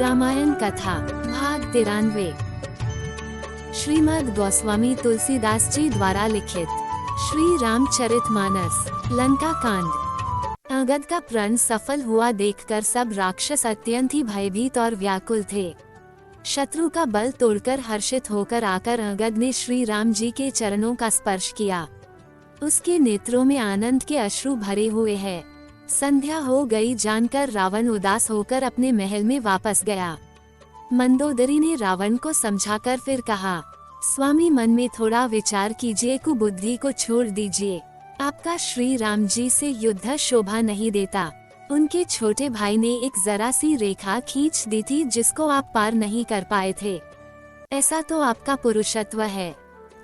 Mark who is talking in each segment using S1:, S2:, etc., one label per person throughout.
S1: रामायण कथा भाग 93। श्रीमद् गोस्वामी तुलसीदास जी द्वारा लिखित श्री रामचरितमानस लंका कांड। अंगद का प्रण सफल हुआ देखकर सब राक्षस अत्यंत ही भयभीत और व्याकुल थे। शत्रु का बल तोड़कर हर्षित होकर आकर अंगद ने श्री राम जी के चरणों का स्पर्श किया। उसके नेत्रों में आनंद के अश्रु भरे हुए हैं। संध्या हो गई जानकर रावण उदास होकर अपने महल में वापस गया। मंदोदरी ने रावण को समझाकर फिर कहा, स्वामी मन में थोड़ा विचार कीजिए, कुबुद्धि को छोड़ दीजिए। आपका श्री राम जी से युद्ध शोभा नहीं देता। उनके छोटे भाई ने एक जरा सी रेखा खींच दी थी जिसको आप पार नहीं कर पाए थे। ऐसा तो आपका पुरुषत्व है,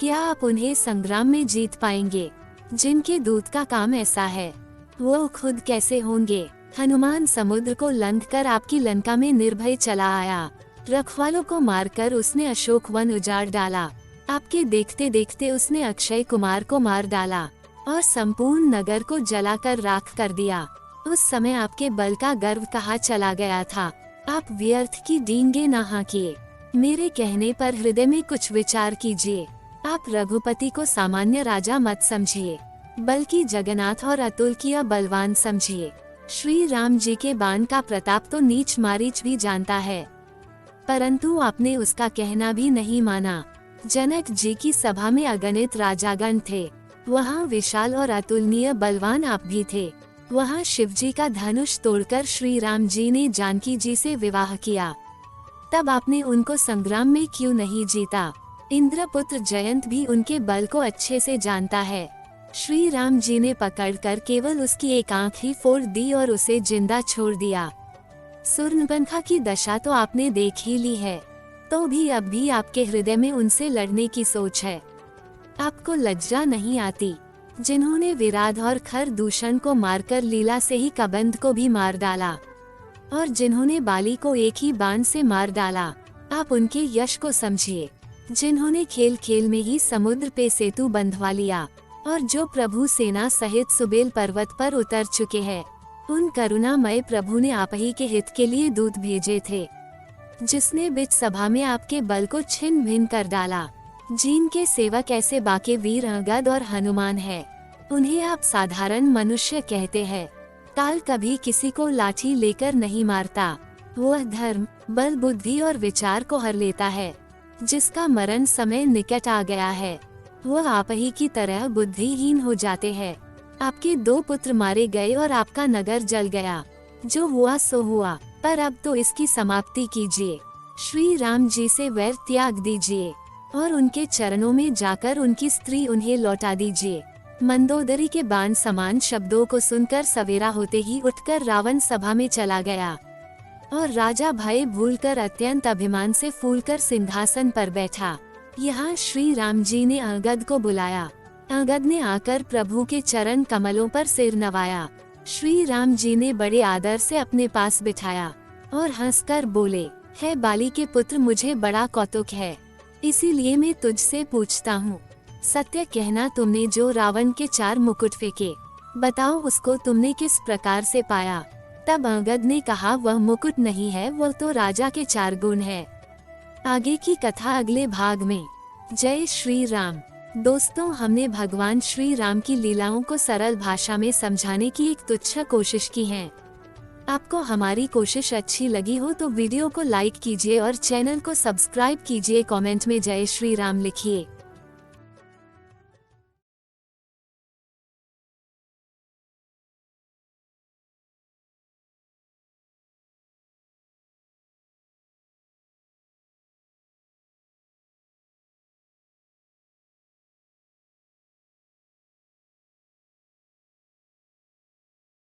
S1: क्या आप उन्हें संग्राम में जीत पाएंगे? जिनके दूत का काम ऐसा है वो खुद कैसे होंगे? हनुमान समुद्र को लंघकर आपकी लंका में निर्भय चला आया। रखवालों को मारकर उसने अशोक वन उजाड़ डाला। आपके देखते देखते उसने अक्षय कुमार को मार डाला और संपूर्ण नगर को जलाकर राख कर दिया। उस समय आपके बल का गर्व कहाँ चला गया था? आप व्यर्थ की डींगे न हाँकिए। मेरे कहने पर हृदय में कुछ विचार कीजिए। आप रघुपति को सामान्य राजा मत समझिए, बल्कि जगन्नाथ और अतुलनीय बलवान समझिए। श्री राम जी के बाण का प्रताप तो नीच मारीच भी जानता है, परंतु आपने उसका कहना भी नहीं माना। जनक जी की सभा में अगणित राजागण थे, वहाँ विशाल और अतुलनीय बलवान आप भी थे। वहाँ शिव जी का धनुष तोड़कर श्री राम जी ने जानकी जी से विवाह किया, तब आपने उनको संग्राम में क्यों नहीं जीता? इंद्रपुत्र जयंत भी उनके बल को अच्छे से जानता है। श्री राम जी ने पकड़कर केवल उसकी एक आंख ही फोड़ दी और उसे जिंदा छोड़ दिया। सूर्यपंखा की दशा तो आपने देख ही ली है, तो भी अब भी आपके हृदय में उनसे लड़ने की सोच है। आपको लज्जा नहीं आती? जिन्होंने विराट और खरदूषण को मारकर लीला से ही कबंध को भी मार डाला और जिन्होंने बाली को एक ही बाण से मार डाला, आप उनके यश को समझिए। जिन्होंने खेल खेल में ही समुद्र पे सेतु बंधवा लिया और जो प्रभु सेना सहित सुबेल पर्वत पर उतर चुके हैं, उन करुणामय प्रभु ने आप ही के हित के लिए दूत भेजे थे। जिसने बीच सभा में आपके बल को छिन्न भिन्न कर डाला। जिनके सेवक ऐसे बाके वीर अंगद और हनुमान है, उन्हें आप साधारण मनुष्य कहते हैं। काल कभी किसी को लाठी लेकर नहीं मारता, वह धर्म, बल, बुद्धि और विचार को हर लेता है। जिसका मरण समय निकट आ गया है, वह आप ही की तरह बुद्धिहीन हो जाते हैं। आपके 2 पुत्र मारे गए और आपका नगर जल गया। जो हुआ सो हुआ, पर अब तो इसकी समाप्ति कीजिए। श्री राम जी से वैर त्याग दीजिए और उनके चरणों में जाकर उनकी स्त्री उन्हें लौटा दीजिए। मंदोदरी के बाण समान शब्दों को सुनकर सवेरा होते ही उठकर रावण सभा में चला गया और राजा भय भूलकर अत्यंत अभिमान से फूलकर सिंहासन पर बैठा। यहाँ श्री राम जी ने अंगद को बुलाया। अंगद ने आकर प्रभु के चरण कमलों पर सिर नवाया। श्री राम जी ने बड़े आदर से अपने पास बिठाया और हंसकर बोले, है बाली के पुत्र, मुझे बड़ा कौतुक है, इसीलिए मैं तुझसे पूछता हूँ। सत्य कहना, तुमने जो रावण के 4 मुकुट फेंके, बताओ उसको तुमने किस प्रकार से पाया? तब अंगद ने कहा, वह मुकुट नहीं है, वह तो राजा के 4 गुण है। आगे की कथा अगले भाग में। जय श्री राम। दोस्तों, हमने भगवान श्री राम की लीलाओं को सरल भाषा में समझाने की एक तुच्छ कोशिश की है। आपको हमारी कोशिश अच्छी लगी हो तो वीडियो को लाइक कीजिए और चैनल को सब्सक्राइब कीजिए। कमेंट में जय श्री राम लिखिए।